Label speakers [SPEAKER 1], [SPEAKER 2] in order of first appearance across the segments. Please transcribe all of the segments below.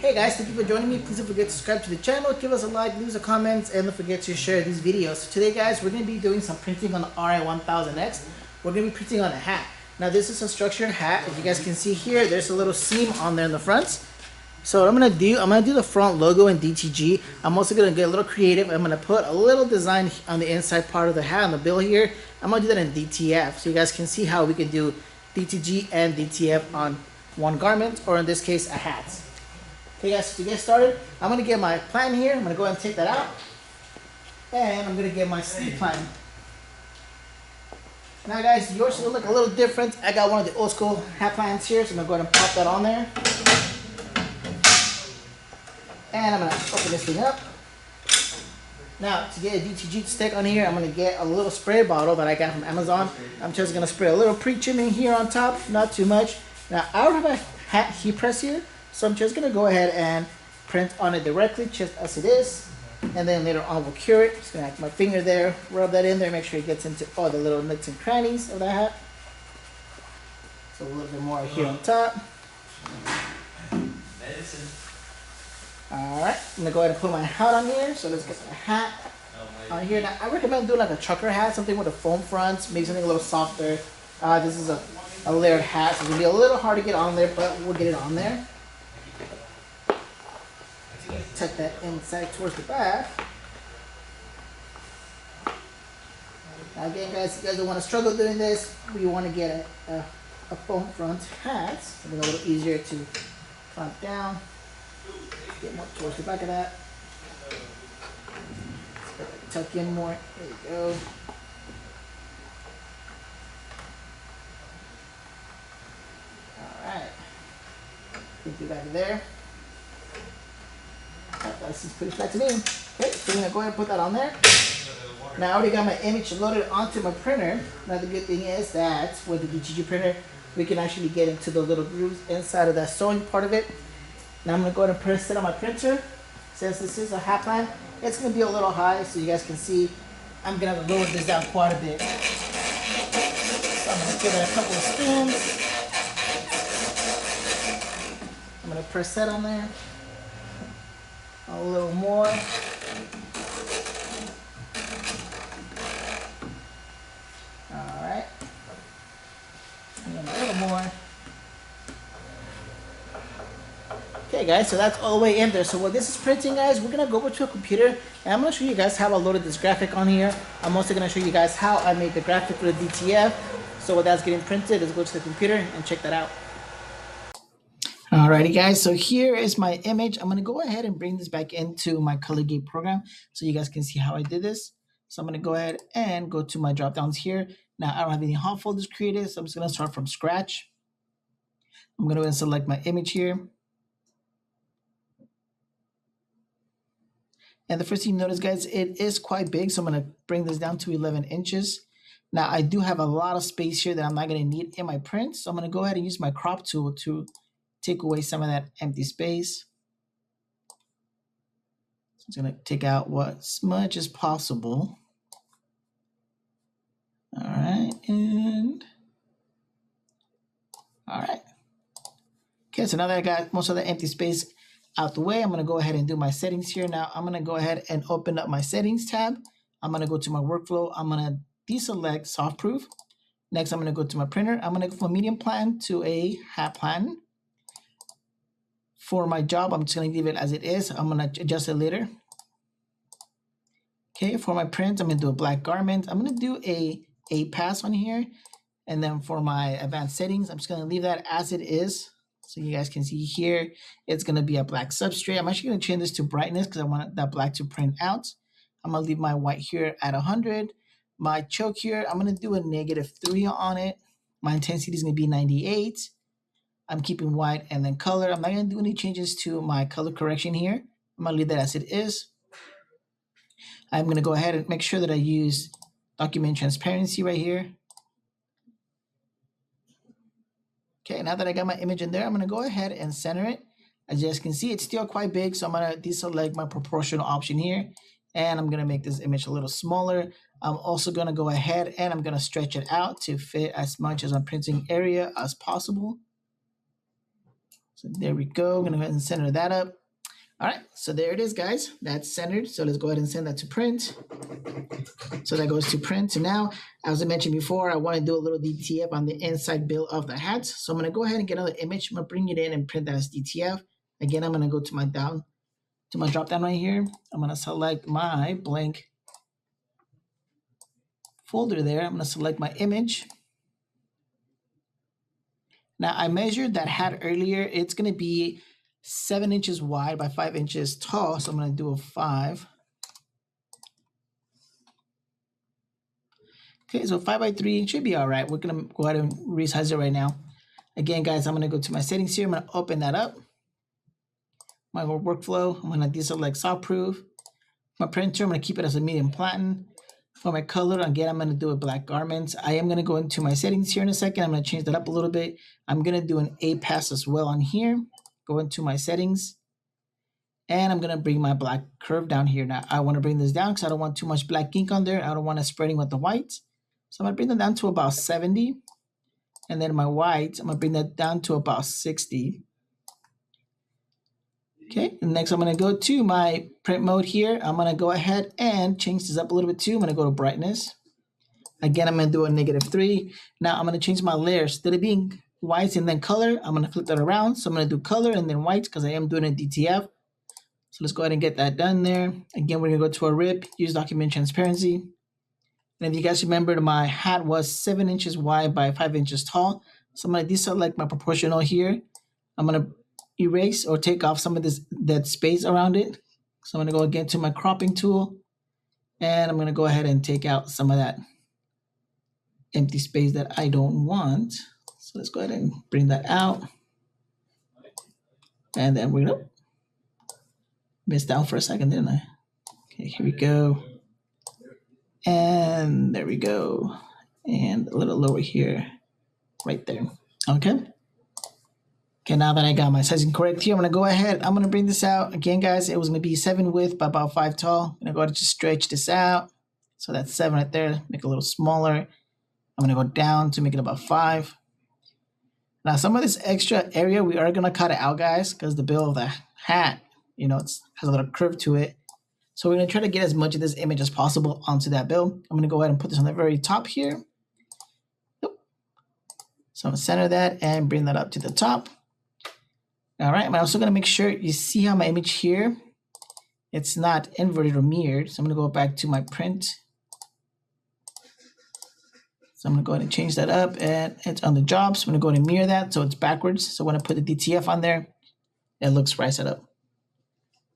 [SPEAKER 1] Hey guys, thank you for joining me. Please don't forget to subscribe to the channel, give us a like, leave us a comment, and don't forget to share these videos. So today guys, we're going to be doing some printing on the Ri1000X. We're going to be printing on a hat. Now this is a structured hat. As you guys can see here, there's a little seam on there in the front. So what I'm going to do the front logo in DTG. I'm also going to get a little creative. I'm going to put a little design on the inside part of the hat on the bill here. I'm going to do that in DTF so you guys can see how we can do DTG and DTF on one garment, or in this case, a hat. Okay guys, so to get started, I'm going to get my platen here. I'm going to go ahead and take that out. And I'm going to get my sleeve platen. Now guys, yours will look a little different. I got one of the old school hat platens here, so I'm going to go ahead and pop that on there. And I'm going to open this thing up. Now, to get a DTG to stick on here, I'm going to get a little spray bottle that I got from Amazon. I'm just going to spray a little pre-trimming here on top, not too much. Now, I don't have a hat heat press here, so I'm just going to go ahead and print on it directly, just as it is. And then later on, we'll cure it. Just going to have my finger there, rub that in there, make sure it gets into all the little nooks and crannies of the hat. So a little bit more here on top. Alright, I'm going to go ahead and put my hat on here. So let's get my hat on here. Now, I recommend doing like a trucker hat, something with a foam front, maybe something a little softer. This is a layered hat, so it's going to be a little hard to get on there, but we'll get it on there. Tuck that inside towards the back. Now again guys, if you guys don't want to struggle doing this, we want to get a foam front hat, something a little easier to clamp down. Get more towards the back of that. Tuck in more. There you go. Alright. Get you back there. That seems pretty flat to me. Okay, so I'm going to go ahead and put that on there. Now I already got my image loaded onto my printer. Now the good thing is that with the DTG printer, we can actually get into the little grooves inside of that sewing part of it. Now I'm going to go ahead and press it on my printer. Since this is a hat plan, it's going to be a little high, so you guys can see I'm going to lower this down quite a bit. So I'm going to give it a couple of spins. I'm going to press that on there. A little more. Alright. And then a little more. Okay guys, so that's all the way in there. So while this is printing guys, we're going to go over to a computer and I'm going to show you guys how I loaded this graphic on here. I'm also going to show you guys how I made the graphic for the DTF. So while that's getting printed, let's go to the computer and check that out. Alrighty guys, so here is my image. I'm going to go ahead and bring this back into my color gate program so you guys can see how I did this. So I'm going to go ahead and go to my drop downs here. Now I don't have any hot folders created, so I'm just going to start from scratch. I'm going to go ahead and select my image here. And the first thing you notice guys, it is quite big, so I'm going to bring this down to 11 inches. Now I do have a lot of space here that I'm not going to need in my print, so I'm going to go ahead and use my crop tool to take away some of that empty space. So I'm going to take out as much as possible. All right, and all right. Okay, so now that I got most of the empty space out the way, I'm going to go ahead and do my settings here. Now I'm going to go ahead and open up my settings tab. I'm going to go to my workflow. I'm going to deselect soft proof. Next, I'm going to go to my printer. I'm going to go from a medium plan to a hat plan. For my job, I'm just going to leave it as it is. I'm going to adjust it later. Okay, for my print, I'm going to do a black garment. I'm going to do a pass on here. And then for my advanced settings, I'm just going to leave that as it is. So you guys can see here, it's going to be a black substrate. I'm actually going to change this to brightness because I want that black to print out. I'm going to leave my white here at 100. My choke here, I'm going to do a -3 on it. My intensity is going to be 98. I'm keeping white and then color. I'm not going to do any changes to my color correction here. I'm going to leave that as it is. I'm going to go ahead and make sure that I use document transparency right here. Okay, now that I got my image in there, I'm going to go ahead and center it. As you guys can see, it's still quite big, so I'm going to deselect my proportional option here. And I'm going to make this image a little smaller. I'm also going to go ahead and I'm going to stretch it out to fit as much as my printing area as possible. So there we go. I'm gonna go ahead and center that up. All right, so there it is, guys. That's centered. So let's go ahead and send that to print. So that goes to print. So now, as I mentioned before, I want to do a little DTF on the inside bill of the hat. So I'm going to go ahead and get another image. I'm going to bring it in and print that as DTF. Again, I'm going to go to my drop down right here. I'm going to select my blank folder there. I'm going to select my image. Now I measured that hat earlier. It's going to be 7 inches wide by 5 inches tall. So I'm going to do a 5. Okay, so 5 by 3 should be all right. We're going to go ahead and resize it right now. Again, guys, I'm going to go to my settings here. I'm going to open that up. My whole workflow. I'm going to deselect softproof. My printer, I'm going to keep it as a medium platen. For my color, again, I'm going to do a black garment. I am going to go into my settings here in a second. I'm going to change that up a little bit. I'm going to do an A pass as well on here. Go into my settings. And I'm going to bring my black curve down here. Now, I want to bring this down because I don't want too much black ink on there. I don't want it spreading with the white. So I'm going to bring that down to about 70. And then my white, I'm going to bring that down to about 60. Okay, and next I'm going to go to my print mode here. I'm going to go ahead and change this up a little bit too. I'm going to go to brightness. Again, I'm going to do a -3. Now I'm going to change my layers. Instead of being white and then color, I'm going to flip that around. So I'm going to do color and then white because I am doing a DTF. So let's go ahead and get that done there. Again, we're going to go to our RIP, use document transparency. And if you guys remember, my hat was 7 inches wide by 5 inches tall. So I'm going to deselect my proportional here. I'm going to erase or take off some of that space around it. So I'm going to go again to my cropping tool. And I'm going to go ahead and take out some of that empty space that I don't want. So let's go ahead and bring that out. And then we're going to miss down for a second, didn't I? Okay, here we go. And there we go. And a little lower here, right there. Okay. Okay, now that I got my sizing correct here, I'm going to go ahead. I'm going to bring this out. Again, guys, it was going to be 7 width by about 5 tall. I'm going to go ahead and just stretch this out. So that's 7 right there. Make it a little smaller. I'm going to go down to make it about 5. Now, some of this extra area, we are going to cut it out, guys, because the bill of the hat, you know, has a little curve to it. So we're going to try to get as much of this image as possible onto that bill. I'm going to go ahead and put this on the very top here. So I'm going to center that and bring that up to the top. All right, I'm also going to make sure you see how my image here, it's not inverted or mirrored. So I'm going to go back to my print. So I'm going to go ahead and change that up, and it's on the job. So I'm going to go ahead and mirror that so it's backwards. So when I put the DTF on there, it looks right side up.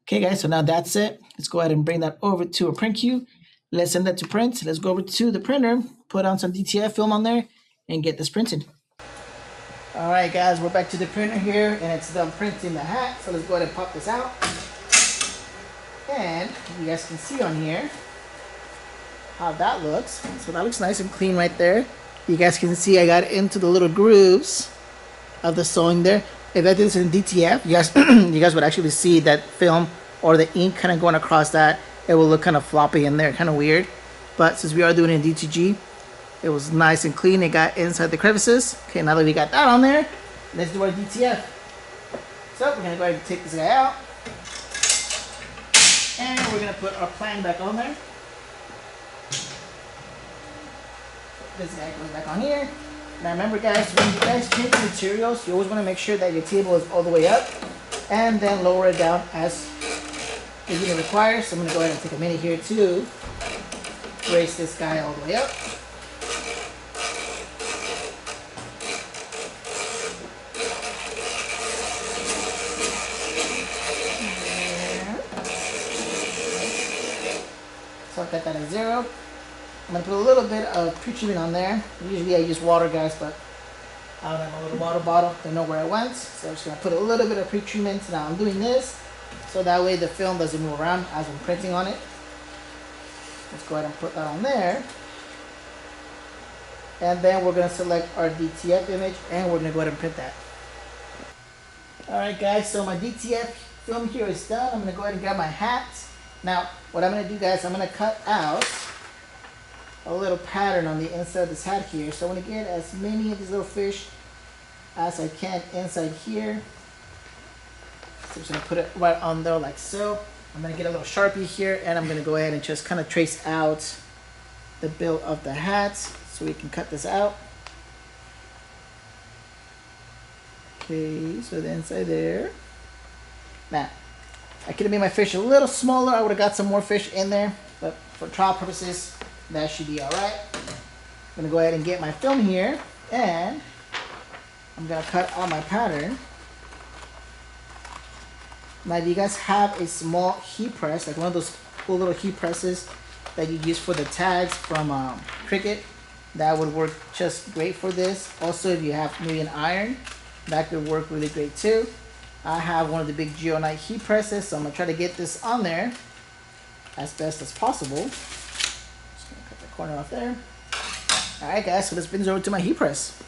[SPEAKER 1] Okay, guys, so now that's it. Let's go ahead and bring that over to a print queue. Let's send that to print. Let's go over to the printer, put on some DTF film on there, and get this printed. All right, guys, we're back to the printer here, and it's done printing the hat. So let's go ahead and pop this out. And you guys can see on here how that looks. So that looks nice and clean right there. You guys can see I got into the little grooves of the sewing there. If I did this in DTF, you guys would actually see that film or the ink kind of going across that. It will look kind of floppy in there, kind of weird. But since we are doing it in DTG, it was nice and clean. It got inside the crevices. Okay, now that we got that on there, let's do our DTF. So we're going to go ahead and take this guy out. And we're going to put our plan back on there. This guy goes back on here. Now remember, guys, when you guys change the materials, you always want to make sure that your table is all the way up and then lower it down as the unit requires. So I'm going to go ahead and take a minute here to raise this guy all the way up. So I've got that at 0. I'm going to put a little bit of pre-treatment on there. Usually I use water, guys, but I don't have a little water bottle. I know where I went. So I'm just going to put a little bit of pre-treatment. Now I'm doing this so that way the film doesn't move around as I'm printing on it. Let's go ahead and put that on there. And then we're going to select our DTF image and we're going to go ahead and print that. Alright, guys, so my DTF film here is done. I'm going to go ahead and grab my hat. Now, what I'm going to do, guys, I'm going to cut out a little pattern on the inside of this hat here. So I want to get as many of these little fish as I can inside here. I'm just gonna put it right on there like so. I'm gonna get a little Sharpie here, and I'm gonna go ahead and just kind of trace out the bill of the hat so we can cut this out. Okay, so the inside there. Now, I could have made my fish a little smaller. I would have got some more fish in there, but for trial purposes, that should be all right. I'm gonna go ahead and get my film here, and I'm gonna cut out my pattern. Now, if you guys have a small heat press, like one of those cool little heat presses that you use for the tags from Cricut, that would work just great for this. Also, if you have maybe an iron, that could work really great too. I have one of the big Geonite heat presses, so I'm gonna try to get this on there as best as possible. Just gonna cut the corner off there. All right, guys, so this brings over to my heat press.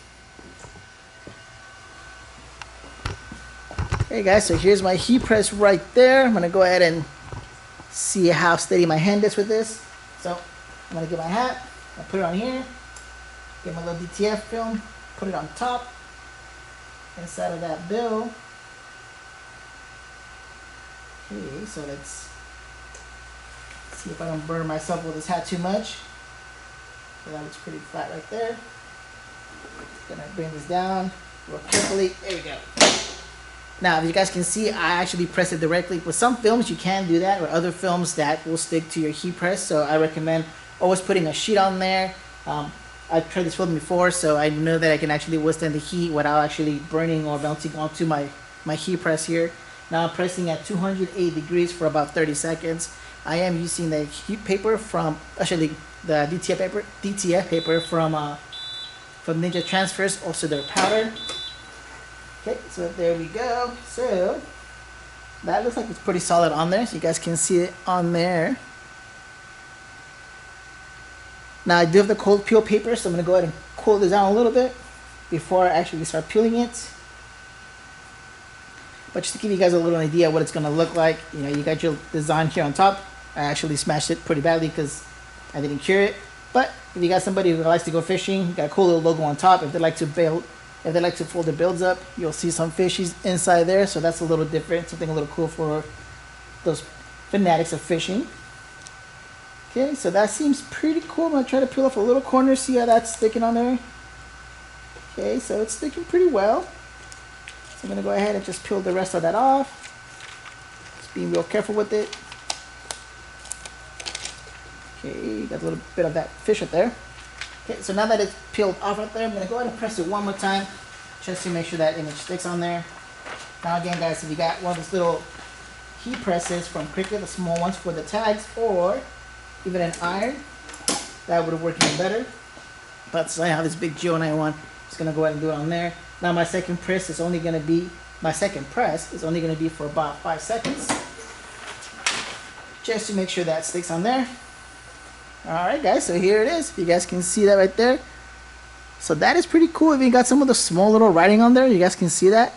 [SPEAKER 1] Hey guys, so here's my heat press right there. I'm gonna go ahead and see how steady my hand is with this. So I'm gonna get my hat, I'll put it on here, get my little DTF film, put it on top, inside of that bill. Okay, so let's see if I don't burn myself with this hat too much. So that looks pretty flat right there. Gonna bring this down real carefully. There we go. Now, if you guys can see, I actually press it directly. With some films, you can do that, or other films that will stick to your heat press. So I recommend always putting a sheet on there. I've tried this film before, so I know that I can actually withstand the heat without actually burning or melting onto my heat press here. Now I'm pressing at 208 degrees for about 30 seconds. I am using the heat paper from, actually the DTF paper from Ninja Transfers, also their powder. Okay, so there we go. So that looks like it's pretty solid on there, so you guys can see it on there. Now I do have the cold peel paper, so I'm gonna go ahead and cool this down a little bit before I actually start peeling it. But just to give you guys a little idea of what it's gonna look like, you know, you got your design here on top. I actually smashed it pretty badly because I didn't cure it. But if you got somebody who likes to go fishing, you got a cool little logo on top. If they like to build, if they like to fold their builds up, you'll see some fishies inside there. So that's a little different, something a little cool for those fanatics of fishing. Okay, so that seems pretty cool. I'm gonna try to peel off a little corner, see how that's sticking on there. Okay, so it's sticking pretty well. So I'm gonna go ahead and just peel the rest of that off. Just being real careful with it. Okay, got a little bit of that fish up there. Okay, so now that it's peeled off right there, I'm gonna go ahead and press it one more time just to make sure that image sticks on there. Now again, guys, if you got one of those little heat presses from Cricut, the small ones for the tags, or even an iron, that would have worked even better. But so I have this big Geonite one. Just gonna go ahead and do it on there. Now my second press is only gonna be for about 5 seconds, just to make sure that sticks on there. Alright guys, so here it is. You guys can see that right there. So that is pretty cool. If you got some of the small little writing on there, you guys can see that.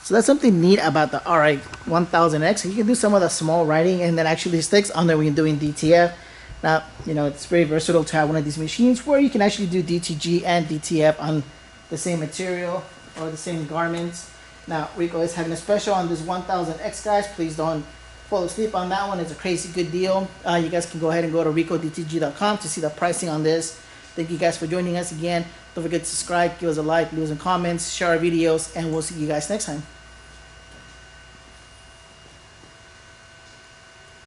[SPEAKER 1] So that's something neat about the Ri1000X. You can do some of the small writing and that actually sticks on there when you're doing DTF. Now, you know, it's very versatile to have one of these machines where you can actually do DTG and DTF on the same material or the same garments. Now, Ricoh is having a special on this 1000X, guys. Please don't fall asleep on that one. It's a crazy good deal. You guys can go ahead and go to RicohDTG.com to see the pricing on this. Thank you guys for joining us again. Don't forget to subscribe, give us a like, leave us some comments, share our videos, and we'll see you guys next time.